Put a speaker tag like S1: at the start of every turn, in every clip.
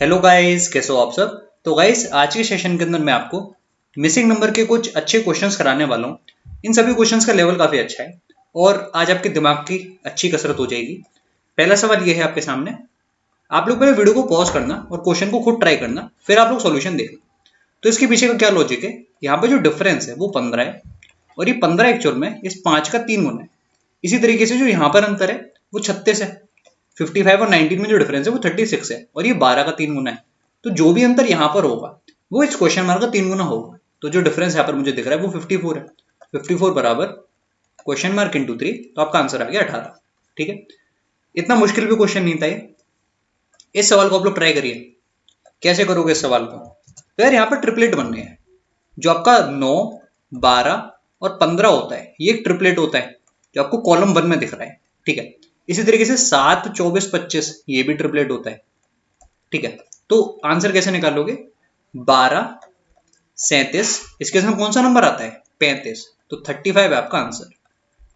S1: Hello guys, कैसे हो आप सब। तो गाइस, आज के सेशन के अंदर मैं आपको मिसिंग नंबर के कुछ अच्छे क्वेश्चंस कराने वाला हूँ। इन सभी क्वेश्चंस का लेवल काफ़ी अच्छा है और आज आपके दिमाग की अच्छी कसरत हो जाएगी। पहला सवाल ये है आपके सामने। आप लोग पहले वीडियो को पॉज करना और क्वेश्चन को खुद ट्राई करना, फिर आप लोग सोल्यूशन देखना। तो इसके पीछे का क्या लॉजिक है, यहाँ पे जो डिफरेंस है वो 15 है और ये 15 एक्चुअल में इस 5 का 3 गुना है। इसी तरीके से जो यहाँ पर अंतर है वो 36 है। 55 और 19 में जो डिफरेंस है वो 36 है और ये 12 का 3 गुना है। तो जो भी अंतर यहाँ पर होगा वो इस क्वेश्चन मार्क का 3 गुना होगा। तो जो डिफरेंस यहाँ पर मुझे दिख रहा है वो 54 है। 54 बराबर क्वेश्चन मार्क इंटू 3, तो आपका आंसर आ गया 18। ठीक है, इतना मुश्किल भी क्वेश्चन नहीं था ये। इस सवाल को आप लोग ट्राई करिए। कैसे करोगे इस सवाल को, तो यार यहाँ पर ट्रिपलेट बनने हैं। जो आपका 9, 12 और 15 होता है ये एक ट्रिपलेट होता है जो आपको कॉलम 1 में दिख रहा है। ठीक है, इसी तरीके से 7, 24, 25 ये भी ट्रिपलेट होता है। ठीक है, तो आंसर कैसे निकालोगे, 12, 37, इसके साथ कौन सा नंबर आता है 35, तो 35 है आपका आंसर।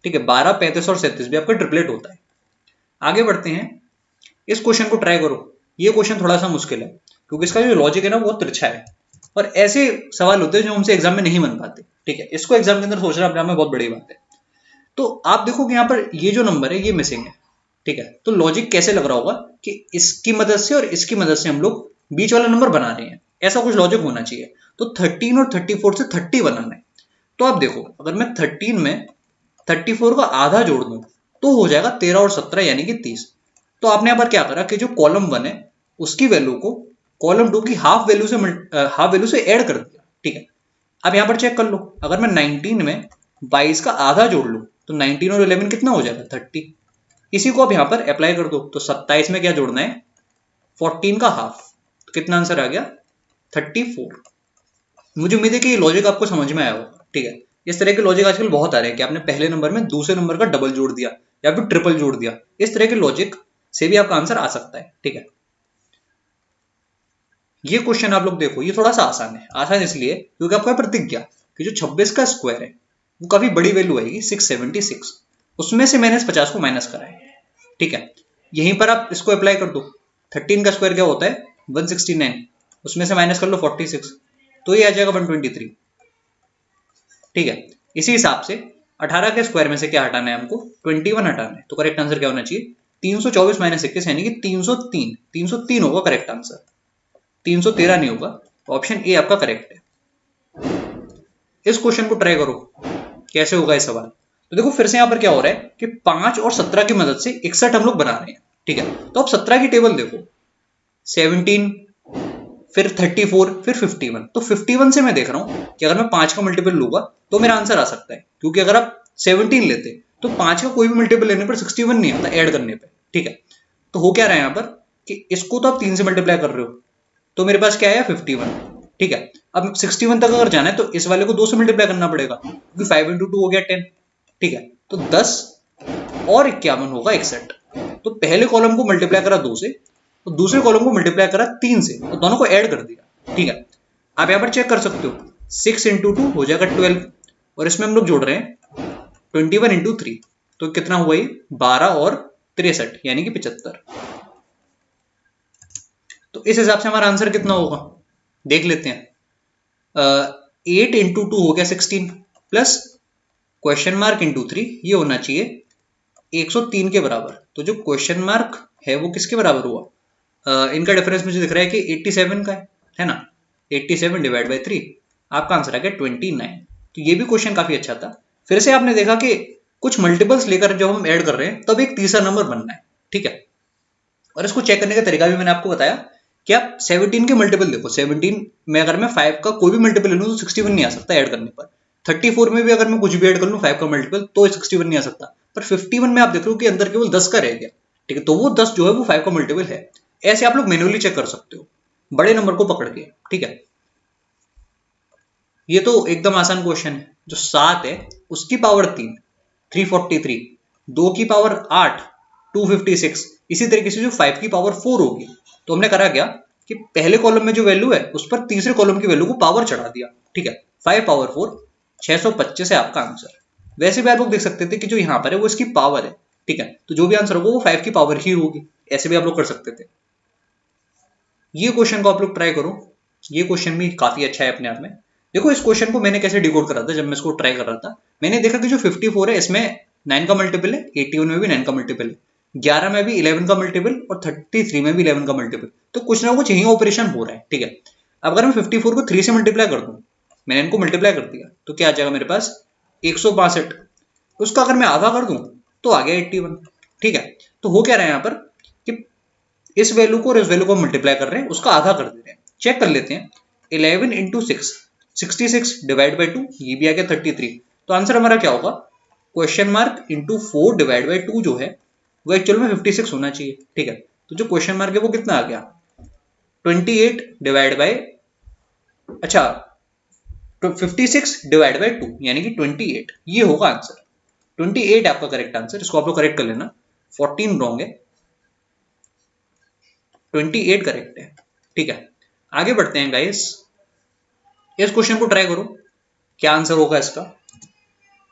S1: ठीक है, 12, 35 और 37 भी आपका ट्रिपलेट होता है। आगे बढ़ते हैं, इस क्वेश्चन को ट्राई करो। ये क्वेश्चन थोड़ा सा मुश्किल है क्योंकि इसका जो लॉजिक है ना वो तिरछा है और ऐसे सवाल होते हैं जो हमसे एग्जाम में नहीं बन पाते। ठीक है, इसको एग्जाम के अंदर सोचना अपने आप में बहुत बड़ी बात है। तो आप देखो कि यहाँ पर ये जो नंबर है ये मिसिंग है। ठीक है, तो लॉजिक कैसे लग रहा होगा कि इसकी मदद से और इसकी मदद से हम लोग बीच वाला नंबर बना रहे हैं, ऐसा कुछ लॉजिक होना चाहिए। तो 13 और 34 से 30 बनाना है। तो आप देखो, अगर मैं 13 में 34 का आधा जोड़ दूं तो हो जाएगा 13 और 17 यानी कि 30। तो आपने यहाँ पर क्या करा कि जो कॉलम 1 है उसकी वैल्यू को कॉलम 2 की हाफ वैल्यू से ऐड कर दिया। ठीक है, अब यहाँ पर चेक कर लो, अगर मैं 19 में 22 का आधा जोड़ लूं तो 19 और 11 कितना हो जाएगा 30। इसी को आप यहाँ पर अप्लाई कर दो, तो 27 में क्या जोड़ना है 14 का हाफ, तो कितना आंसर आ गया 34। मुझे उम्मीद है कि ये लॉजिक आपको समझ में आया होगा। ठीक है, इस तरह के लॉजिक आजकल बहुत आ रहे हैं कि आपने पहले नंबर में दूसरे नंबर का डबल जोड़ दिया या फिर ट्रिपल जोड़ दिया। इस तरह के लॉजिक से भी आपका आंसर आ सकता है। ठीक है, ये क्वेश्चन आप लोग देखो, ये थोड़ा सा आसान है। आसान इसलिए क्योंकि आपको यहाँ पर दिख गया कि जो 26 का स्क्वायर है वो काफी बड़ी वैल्यू आएगी 676, उसमें से मैंने इस 50 को माइनस करा है। ठीक है, यहीं पर आप इसको अप्लाई कर दो। 13 का स्क्वायर क्या होता है 169, उसमें से माइनस कर लो 46, तो ये आ जाएगा 123। ठीक है, इसी हिसाब से 18 के स्क्वायर में से क्या हटाना है हमको 21 हटाना है। तो करेक्ट आंसर क्या होना चाहिए 324 माइनस 21 यानी कि 303। 303 होगा करेक्ट आंसर, 313 नहीं होगा। तो ऑप्शन ए आपका करेक्ट है। इस क्वेश्चन को ट्राई करो कैसे होगा ये सवाल। तो देखो फिर से यहां पर क्या हो रहा है कि 5 और 17 की मदद से 61 हम लोग बना रहे हैं। ठीक है, तो आप 17 की टेबल देखो, 17, फिर 34, फिर 51। तो 51 से मैं देख रहा हूं कि अगर मैं 5 का मल्टीपल लूंगा तो मेरा आंसर आ सकता है, क्योंकि अगर आप 17 लेते तो 5 का कोई भी मल्टीपल लेने पर 61 नहीं आता ऐड करने पर। ठीक है, तो हो क्या रहा है यहाँ पर कि इसको तो आप 3 से मल्टीप्लाई कर रहे हो, तो मेरे पास क्या आया 51। ठीक है, अब 61 तक अगर जाना है तो इस वाले को 2 से मल्टीप्लाई करना पड़ेगा, क्योंकि 5 इंटू 2 हो गया 10। ठीक है, तो 10 और 51 होगा 61। तो पहले कॉलम को मल्टीप्लाई करा 2 से, तो दूसरे कॉलम को मल्टीप्लाई करा 3 से, तो दोनों को ऐड कर दिया। ठीक है, आप यहाँ पर चेक कर सकते हो 6 इंटू 2 हो जाएगा 12, और इसमें हम लोग जोड़ रहे हैं 21 इंटू 3, तो कितना हुआ ये 12 और 63 यानी कि 75। तो इस हिसाब से हमारा आंसर कितना होगा देख लेते हैं। 8 इंटू 2 हो गया 16, प्लस क्वेश्चन मार्क इंटू 3, ये होना चाहिए 103 के बराबर। तो जो क्वेश्चन मार्क है वो किसके बराबर हुआ, इनका डिफरेंस मुझे दिख रहा है कि 87 का है ना। 87 डिवाइड बाई 3, आपका आंसर आ गया 29। तो ये भी क्वेश्चन काफी अच्छा था। फिर से आपने देखा कि कुछ मल्टीपल्स लेकर जब हम ऐड कर रहे हैं तब एक तीसरा नंबर बनना है। ठीक है, और इसको चेक करने का तरीका भी मैंने आपको बताया कि आप 17 के मल्टीपल देखो। 17 में अगर मैं 5 का कोई भी मल्टीपल ले लूं तो 61 नहीं आ सकता ऐड करने पर। 34 में भी अगर मैं कुछ भी ऐड कर लूं 5 का मल्टीपल तो 61 नहीं आ सकता। पर 51 में आप देख रहे हो कि अंदर केवल 10 का रह गया। ठीक है, तो वो 10 जो है वो 5 का मल्टीपल है। ऐसे आप लोग मैन्युअली चेक कर सकते हो बड़े नंबर को पकड़ के। ठीक है, ये तो एकदम आसान क्वेश्चन है। जो 7 है उसकी पावर 3 343, 2 की पावर 8 256, इसी तरीके से जो 5 की पावर 4 होगी। तो हमने करा क्या कि पहले कॉलम में जो वैल्यू है उस पर तीसरे कॉलम की वैल्यू को पावर चढ़ा दिया। ठीक है, 5 पावर 4 625 है आपका आंसर। वैसे भी आप लोग देख सकते थे कि जो यहाँ पर है वो इसकी पावर है। ठीक है, तो जो भी आंसर होगा वो 5 की पावर ही होगी, ऐसे भी आप लोग कर सकते थे। ये क्वेश्चन को आप लोग ट्राई करो, ये क्वेश्चन भी काफी अच्छा है अपने आप में। देखो इस क्वेश्चन को मैंने कैसे डिकोड करा था, जब मैं इसको ट्राई कर रहा था मैंने देखा कि जो 54 है इसमें 9 का मल्टीपल है, 81 में भी 9 का मल्टीपल है, 11 में भी 11 का मल्टीपल और 33 में भी 11 का मल्टीपल, तो कुछ ना कुछ यही ऑपरेशन हो रहा है, ठीक है। अब अगर मैं 54 को 3 से मल्टीप्लाई कर दूं, मैंने इनको मल्टीप्लाई कर दिया तो क्या आ जाएगा मेरे पास 162, उसका अगर मैं आधा कर दूं तो आ गया 81, ठीक है। तो हो क्या रहा है यहाँ पर कि इस वैल्यू को और इस वैल्यू को मल्टीप्लाई कर रहे हैं, उसका आधा कर दे रहे हैं। चेक कर लेते हैं, 11 इंटू 6 66 डिवाइड बाई 2, ये भी आ गया 33। तो आंसर हमारा क्या होगा, question mark into 4 divide by 2 जो है वो एक्चुअल में 56 होना चाहिए, ठीक है। तो जो क्वेश्चन मार्क है वो कितना आ गया 28 डिवाइड बाई, अच्छा तो 56 डिवाइड बाई 2 यानी कि 28, ये होगा आंसर। 28 आपका करेक्ट आंसर, इसको आप लोग करेक्ट कर लेना, 14 रॉन्ग है, 28 करेक्ट है, ठीक है। आगे बढ़ते हैं गाइस, इस क्वेश्चन को ट्राई करो, क्या आंसर होगा इसका,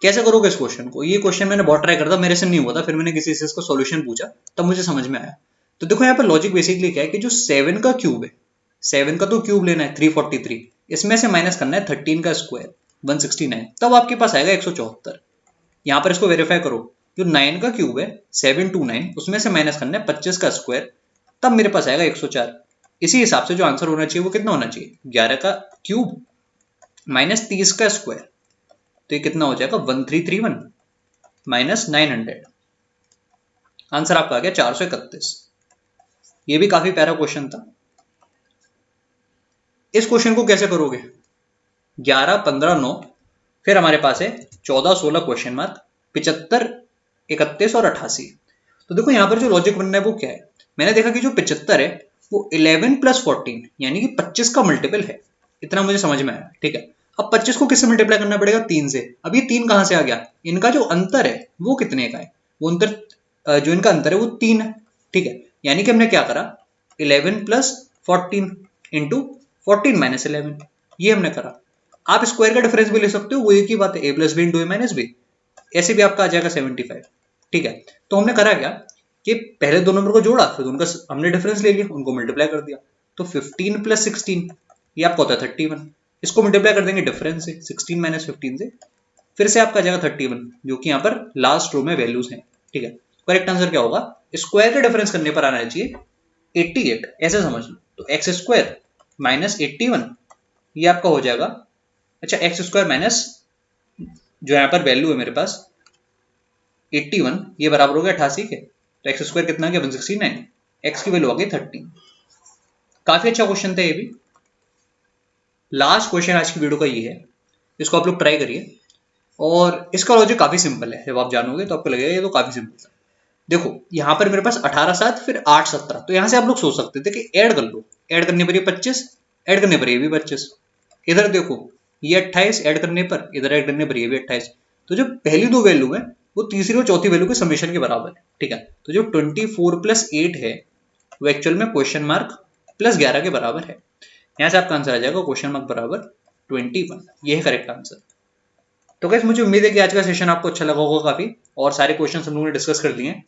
S1: कैसे करोगे इस क्वेश्चन को। ये क्वेश्चन मैंने बहुत ट्राई करा था, मेरे से नहीं हुआ था, फिर मैंने किसी से इसका सॉल्यूशन पूछा तब मुझे समझ में आया। तो देखो यहाँ पर लॉजिक बेसिकली क्या है कि जो 7 का क्यूब है, 7 का तो क्यूब लेना है 343, इसमें से माइनस करना है 13 का स्क्वायर 169, तब आपके पास आएगा 174। यहाँ पर इसको वेरीफाई करो, जो 9 का क्यूब है 729, उसमें से माइनस करना है 25 का स्क्वायर, तब मेरे पास आएगा 104। इसी हिसाब से जो आंसर होना चाहिए वो कितना होना चाहिए, 11 का क्यूब माइनस 30 का स्क्वायर, तो ये कितना हो जाएगा 1331 माइनस 900, आंसर आपका आ गया 431। ये भी काफी प्यारा क्वेश्चन था। इस क्वेश्चन को कैसे करोगे, 11 15 9, फिर हमारे पास है 14 16 क्वेश्चन मार्क, 75 31 और 88। तो देखो यहाँ पर जो लॉजिक बनना है वो क्या है, मैंने देखा कि जो 75 है वो 11 प्लस 14 यानी कि 25 का मल्टीपल है, इतना मुझे समझ में आया, ठीक है। अब 25 को किससे मल्टीप्लाई करना पड़ेगा, 3 से। अब ये 3 कहां से आ गया, इनका जो अंतर है वो कितने का है, वो अंतर जो इनका अंतर है वो 3 है, ठीक है। यानी कि हमने क्या करा 11 प्लस 14 इंटू 14 माइनस 11, ये हमने करा। आप स्क्वायर का डिफरेंस भी ले सकते हो, वो एक ही बात है, ए प्लस बी इंटू ए माइनस बी, ऐसे भी आपका आ जाएगा 75, ठीक है। तो हमने करा क्या कि पहले दो नंबर को जोड़ा, फिर उनका हमने डिफरेंस ले लिया, उनको मल्टीप्लाई कर दिया, तो 15 प्लस 16 ये आपका होता है 31, इसको मल्टीप्लाई कर देंगे डिफरेंस से 16 माइनस 15 से, फिर से आपका आ जाएगा 31, जो कि यहाँ पर लास्ट रो में वैल्यूज हैं, ठीक है। करेक्ट आंसर क्या होगा, स्क्वायर का डिफरेंस करने पर आना चाहिए 88, ऐसे समझ लो। तो एक्स स्क्वायर माइनस 81 ये आपका हो जाएगा, अच्छा एक्स स्क्वायर माइनस जो यहाँ पर वैल्यू है मेरे पास 81, ये बराबर हो गया 88 के, तो एक्स स्क्वायर कितना गया 169, एक्स की वैल्यू आ गई 30। काफी अच्छा क्वेश्चन था ये भी। लास्ट क्वेश्चन आज की वीडियो का ये है, इसको आप लोग ट्राई करिए, और इसका लॉजिक काफी सिंपल है, जब आप जानोगे तो आपको लगेगा ये तो काफी सिंपल था। देखो यहाँ पर मेरे पास 18 7 फिर 8 17, तो यहाँ से आप लोग सोच सकते थे कि ऐड कर लो, ऐड करने पर ये 25, ऐड करने पर ये भी 25, इधर देखो ये 28 ऐड करने पर, इधर ऐड करने पर ये भी 28, तो जो पहली दो वैल्यू है वो तीसरी और चौथी वैल्यू के समेशन के बराबर है, ठीक है। तो जो 24 प्लस 8 है वो एक्चुअल में क्वेश्चन मार्क प्लस 11 के बराबर है, यहाँ से आपका आंसर आ जाएगा क्वेश्चन मार्क बराबर 21, ये है करेक्ट आंसर। तो गाइस मुझे उम्मीद है कि आज का सेशन आपको अच्छा लगा होगा काफी, और सारे क्वेश्चन हम लोगों ने डिस्कस कर लिए हैं।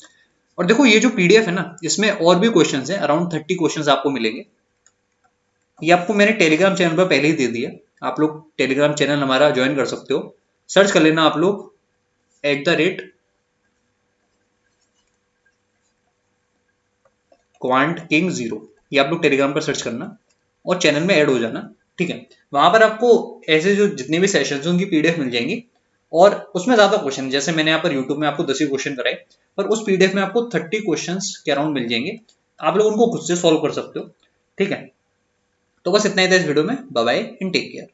S1: और देखो ये जो पीडीएफ है ना, इसमें और भी क्वेश्चन है, अराउंड 30 क्वेश्चन आपको मिलेंगे। ये आपको मैंने टेलीग्राम चैनल पर पहले ही दे दिया, आप लोग टेलीग्राम चैनल हमारा ज्वाइन कर सकते हो, सर्च कर लेना आप लोग @QuantKing0, ये आप लोग टेलीग्राम पर सर्च करना और चैनल में ऐड हो जाना, ठीक है। वहां पर आपको ऐसे जो जितने भी सेशंस हैं उनकी पीडीएफ मिल जाएंगी, और उसमें ज्यादा क्वेश्चन, जैसे मैंने यहाँ पर यूट्यूब में आपको 10 ही क्वेश्चन कराए, पर उस पीडीएफ में आपको 30 क्वेश्चन के अराउंड मिल जाएंगे, आप लोग उनको खुद से सॉल्व कर सकते हो, ठीक है। तो बस इतना ही था इस वीडियो में, bye bye and take care.